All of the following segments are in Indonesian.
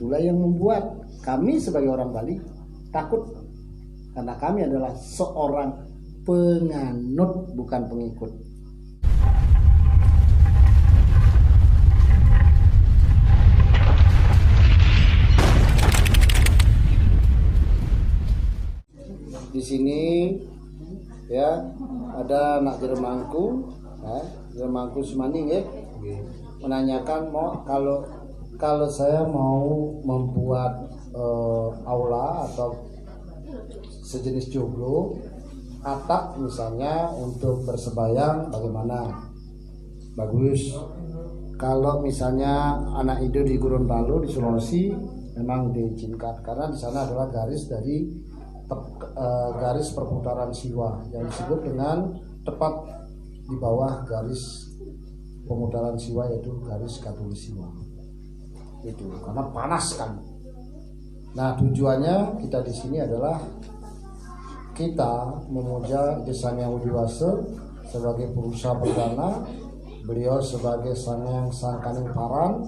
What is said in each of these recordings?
Itulah yang membuat kami sebagai orang Bali takut, karena kami adalah seorang penganut bukan pengikut. Di sini ya ada anak Jeremangku, Jeremangku Semaning ya, menanyakan kalau saya mau membuat aula atau sejenis joglo atap misalnya untuk bersebayang, bagaimana? Bagus. Kalau misalnya anak Indo di Gorontalo di Sulawesi memang diizinkan, karena di sana adalah garis perputaran siwa yang disebut dengan tepat di bawah garis pemutaran siwa, yaitu garis khatulistiwa. Itu karena panas kan. Nah, tujuannya kita di sini adalah kita memuja Sang Hyang Widi-Wasa sebagai Purusa Perdana, beliau sebagai Sang Kaning Paran,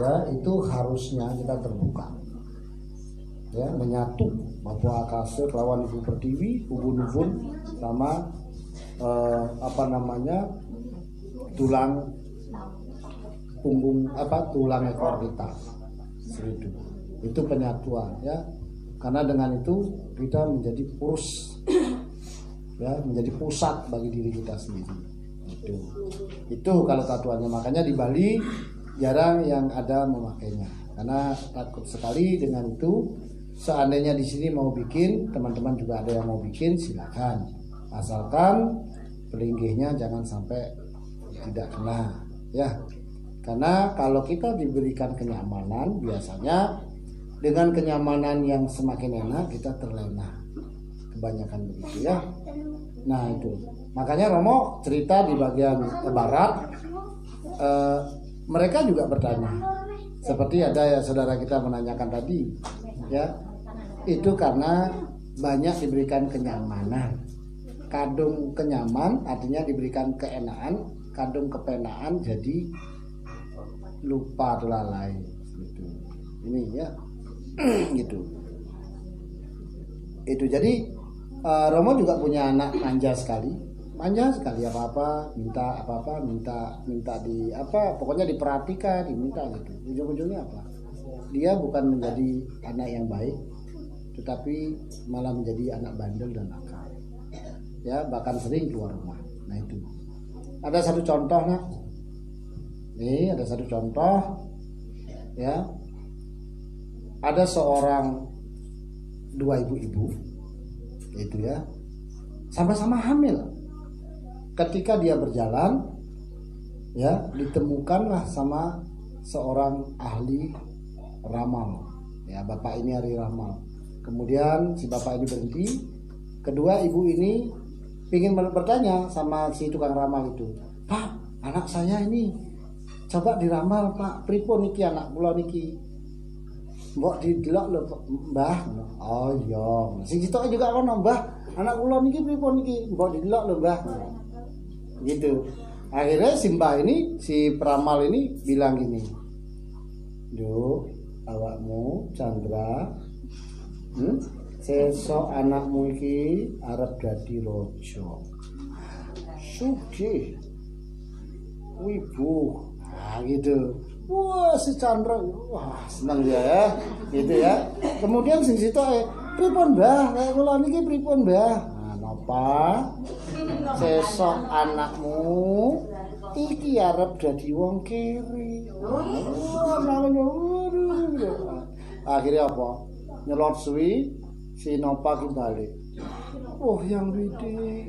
ya, itu harusnya kita terbuka, ya, menyatu bahwa akase lawan Ibu Pertiwi, ubun-ubun sama tulang punggung tulang ekor kita, itu penyatuan, ya, karena dengan itu kita menjadi purus, ya, menjadi pusat bagi diri kita sendiri. Itu kalau tatuannya. Makanya di Bali jarang yang ada memakainya, karena takut sekali dengan itu. Seandainya di sini mau bikin, teman-teman juga ada yang mau bikin, silakan, asalkan pelinggihnya jangan sampai tidak kena, ya. Karena kalau kita diberikan kenyamanan, biasanya dengan kenyamanan yang semakin enak kita terlena, kebanyakan begitu, ya. Nah itu makanya Romo cerita di bagian barat, mereka juga bertanya, seperti ada ya saudara kita menanyakan tadi, ya, itu karena banyak diberikan kenyamanan. Kadung kenyaman artinya diberikan keenaan, kadung kepenaan jadi lupa lalai gitu. Ini ya gitu. Itu jadi Romo juga punya anak manja sekali apa-apa minta di pokoknya diperhatikan, diminta gitu. Ujung-ujungnya apa? Dia bukan menjadi anak yang baik, tetapi malah menjadi anak bandel dan nakal, ya, bahkan sering keluar rumah. Nah itu ada satu contoh, ada satu contoh, ya, ada dua ibu-ibu itu, ya, sama-sama hamil. Ketika dia berjalan, ya, ditemukanlah sama seorang ahli ramal, ya, bapak ini ahli ramal. Kemudian si bapak ini berhenti, kedua ibu ini ingin bertanya sama si tukang ramal itu, "Pak, anak saya ini coba diramal, Pak, pripun niki anak kula niki?" "Mbok didelok lho, Mbah." "Oh iya." Sing sitok juga ono, "Mbah, anak kula niki pripun niki? Mbok didelok lho, Mbah." Gitu. Akhirnya si Mbah ini, si peramal ini bilang gini, "Duh, awakmu Chandra, sesok anakmu iki arep dadi raja, sugih, wibu." Nah gitu. Wah, si Chandra, wah, senang dia, ya, gitu, ya. Kemudian sing sitok, "Pripun, Mbah? Kayak kula niki pripun, Mbah?" "Nah, napa? Sesok anakmu iki arep dadi wong kere." Akhirnya apa? Nyelot suwi, si Nova kembali. "Oh, Yang Widi,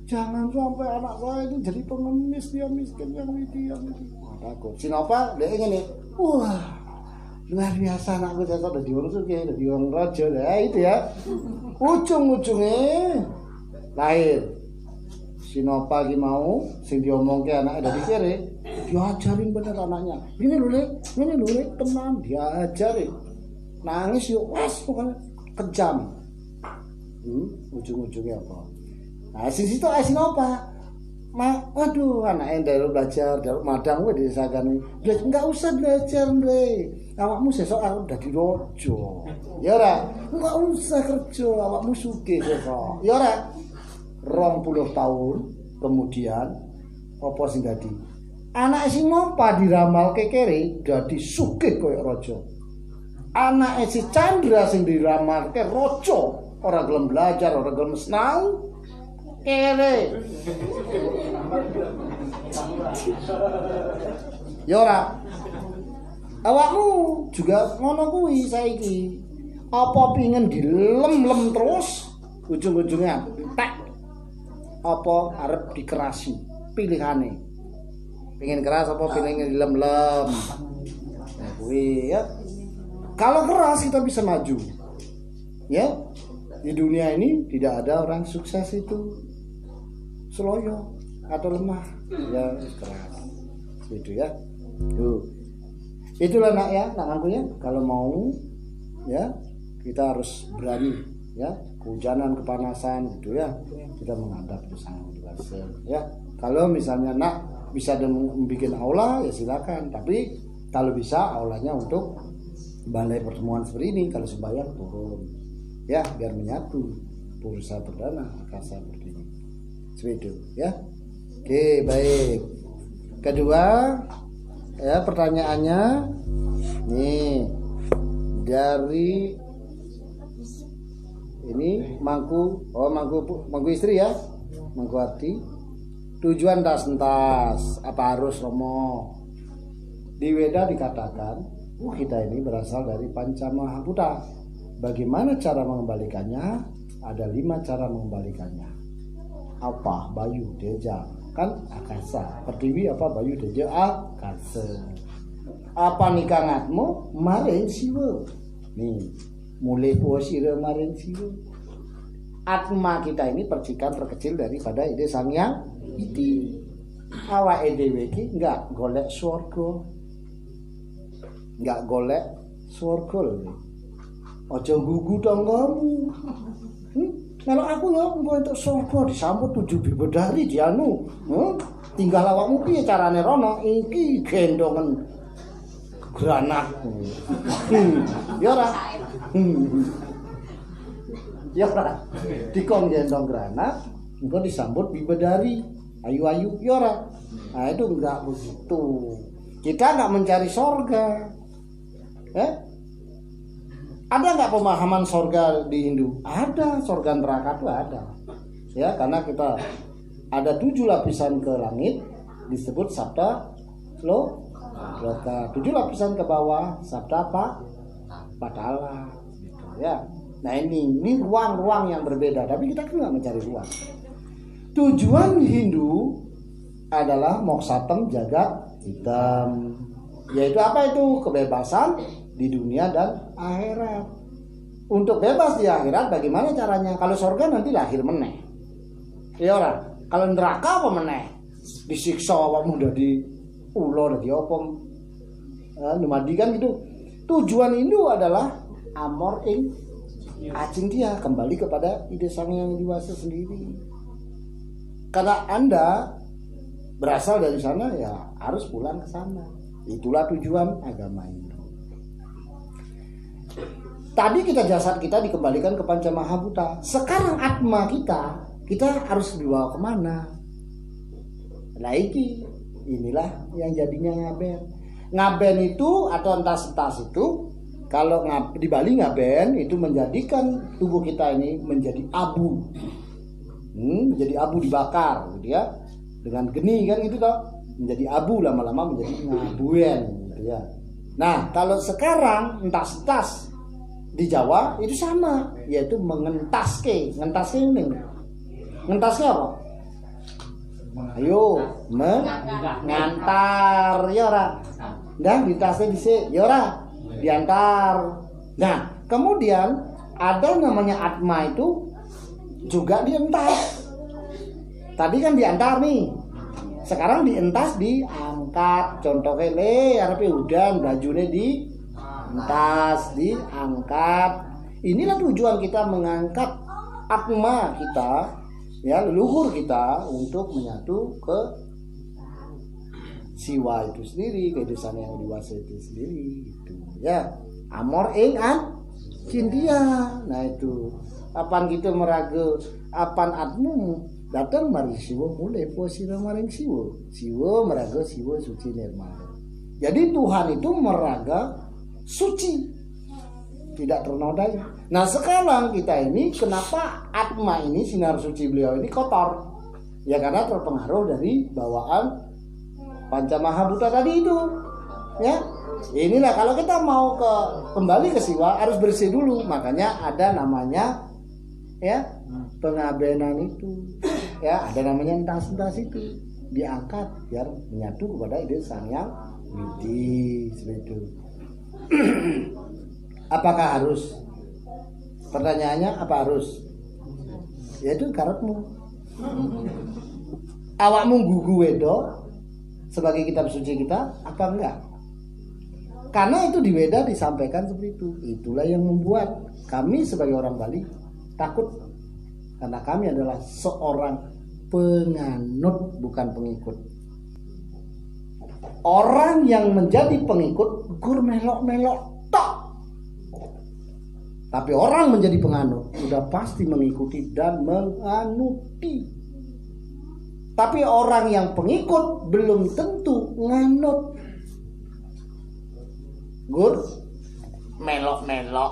jangan sampai anak saya itu jadi pengemis, dia miskin, Yang Widi, Yang Widi." Takut. Si Nova dia ingin, wah, luar biasa anakku saya udah diurus, udah diurus raja, ya, itu, ya. Ujung-ujungnya lahir si Nova lagi mau sing diomongke anaknya dari kere, diajarin bener anaknya. Ini lho, tenan, diajarin. Nangis yuk, wes pokoknya kejam. Ujung-ujungnya apa? Nah, sing situ si Nova Aduh, anaknya dari belajar, dari madang gue disagani. Enggak usah belajar, Bre. Awakmu sesuk arep dadi raja. Ya ora? Enggak usah kerja, awakmu sugih sesuk. Ya ora? 20 tahun kemudian apa sing dadi? Anak sing mopa diramalke kere dadi sugih koyo raja. Anak si Chandra sing diramalke raja, ora gelem belajar, ora gelem senau. Kere. Ya ora. Awakmu juga ngono kuwi saiki. Apa pingin dilem-lem terus ujung-ujungnya entek. Apa arep dikerasi pilihane. Pingin keras apa pingin dilem-lem. Nah kuwi ya. Kalau keras kita bisa maju. Ya. Di dunia ini tidak ada orang sukses itu seloyo atau lemah, ya keras, gitu ya. Tuh, itulah nak ya, nakku ya. Kalau mau, ya kita harus berani, ya. Kehujanan, kepanasan, gitu ya. Kita menghadap itu sangat luar ya. Kalau misalnya nak bisa membuat aula, ya silakan. Tapi kalau bisa aulanya untuk balai pertemuan seperti ini. Kalau sembahyang turun, ya biar menyatu Pursa Perdana Akasa Berdiri. Seperti itu ya. Oke, baik. Kedua, ya pertanyaannya nih dari ini mangku istri ya, mangku hati. Tujuan tas apa harus Romo? Di Weda dikatakan, kita ini berasal dari Pancamahabhuta. Bagaimana cara mengembalikannya? Ada 5 cara mengembalikannya. Apa? Bayu, Deja, kan akasa. Pertiwi apa? Bayu, Deja, akasa. Apa nikangatmu? Maring siwa. Nih, mulai puasira maring siwa. Atma kita ini percikan terkecil daripada ide sang yang iti. Awake dhewe iki enggak golek swarga. Enggak golek swarga lho. Aja gugu tanggamu. Kalau aku ya mau untuk surga disambut 7 bidadari dianu. Tinggal awakmu piye carane rono? Iki gendongan granat. Ya ora. Ya ora. Dikon gendong granat, engko disambut bidadari. Ayu-ayu ya ora. Nah, itu enggak begitu. Kita enggak mencari surga. Ada nggak pemahaman sorga di Hindu? Ada, sorga neraka itu ada. Ya, karena kita ada 7 lapisan ke langit disebut sabda loka. 7 lapisan ke bawah sabda apa? Patala. Gitu, ya. Nah ini ruang-ruang yang berbeda. Tapi kita kan nggak mencari ruang. Tujuan Hindu adalah moksatem jagat hitam. Yaitu apa itu? Kebebasan di dunia dan akhirat. Untuk bebas di akhirat bagaimana caranya? Kalau surga nanti lahir meneh. Ya ora. Kalau neraka apa meneh? Disiksa awakmu dadi ulo dadi apa? Numadi kan gitu. Tujuan Hindu adalah amor ing acing dia, kembali kepada ide sang yang dewasa sendiri. Karena Anda berasal dari sana ya harus pulang ke sana. Itulah tujuan agama Hindu. Tadi jasad kita dikembalikan ke Pancamahabhuta. Sekarang atma kita harus dibawa kemana? Nah inilah yang jadinya ngaben. Ngaben itu atau entas-entas itu, kalau di Bali ngaben itu menjadikan tubuh kita ini menjadi abu. Menjadi abu dibakar gitu ya. Dengan geni kan gitu toh. Menjadi abu lama-lama menjadi ngabuen gitu ya. Nah, kalau sekarang entas-entas di Jawa itu sama, yaitu mengentaske. Ngentaske ini. Ngentaske apa? Ayo, ngantar ya ora. Dah ditasnya dhisik, ya ora. Diantar. Nah, kemudian ada namanya atma itu juga dientas. Tadi kan diantar nih. Sekarang dientas diangkat. Contohnya arepe udan bajune dientas, diangkat. Inilah tujuan kita mengangkat atma kita ya leluhur kita untuk menyatu ke siwa itu sendiri, ke desa yang dewasa itu sendiri gitu ya. Amor ing an cindia. Nah itu apan kita meraga apan atmu datang mari siwa mulai posira maring siwa meraga siwa suci nirmala. Jadi Tuhan itu meraga suci, tidak ternodai. Nah sekarang kita ini kenapa atma ini, sinar suci beliau ini kotor? Ya karena terpengaruh dari bawaan Panca Mahabhuta tadi itu, ya. Inilah kalau kita mau kembali ke siwa harus bersih dulu. Makanya ada namanya, ya, pengabenan itu, ya, ada namanya entas-entas itu diangkat biar menyatu kepada ide Sang Yang Widi seperti itu. Apakah harus? Pertanyaannya apa harus? Yaitu karepmu. Awakmu gugu wedo sebagai kitab suci kita apa enggak? Karena itu di Weda disampaikan seperti itu. Itulah yang membuat kami sebagai orang Bali takut, karena kami adalah seorang penganut bukan pengikut. Orang yang menjadi pengikut gur melok-melok tok. Tapi orang menjadi penganut sudah pasti mengikuti dan menganuti. Tapi orang yang pengikut belum tentu nganut. Gur melok-melok.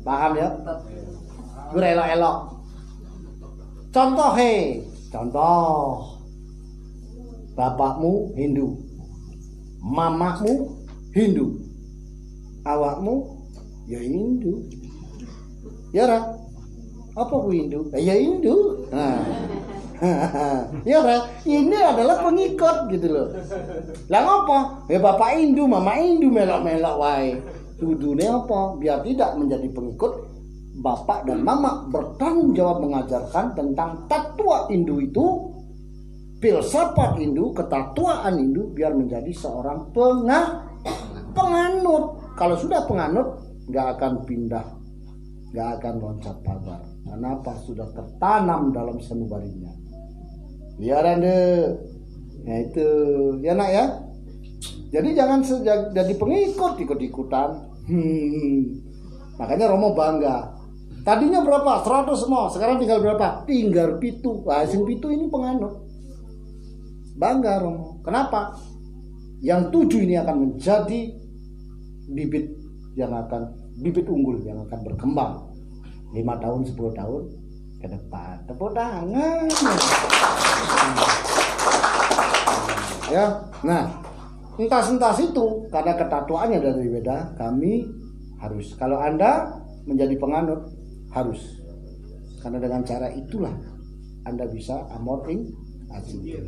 Paham ya? Gur elok-elok. Contoh. Bapakmu Hindu, mamamu Hindu, awakmu ya Hindu. Ya ra? Apa ku Hindu? Ya Hindu. Nah. Ya ra? Ini adalah pengikut gitu loh. Lah ngopo? Ya bapak Hindu, mama Hindu melok-melok wae. Tudune apa? Biar tidak menjadi pengikut, bapak dan mama bertanggung jawab mengajarkan tentang tatua Hindu itu, filsafat Hindu, ketatuaan Hindu, biar menjadi seorang penganut. Kalau sudah penganut, nggak akan pindah, nggak akan loncat pagar. Kenapa? Sudah tertanam dalam sanubarinya. Biar anda, ya itu, ya nak ya. Jadi jangan jadi pengikut, ikut-ikutan. Makanya Romo bangga. Tadinya berapa? 100 semua. Sekarang tinggal berapa? Tinggal pitu. Nah, sing pitu ini penganut. Bangga Romo. Kenapa? Yang 7 ini akan menjadi bibit unggul yang akan berkembang 5 tahun 10 tahun ke depan. Tepuk tangan. Ya. Nah, entas-entas itu karena ketatuannya dari Weda, kami harus. Kalau Anda menjadi penganut harus. Karena dengan cara itulah Anda bisa amor ing aji.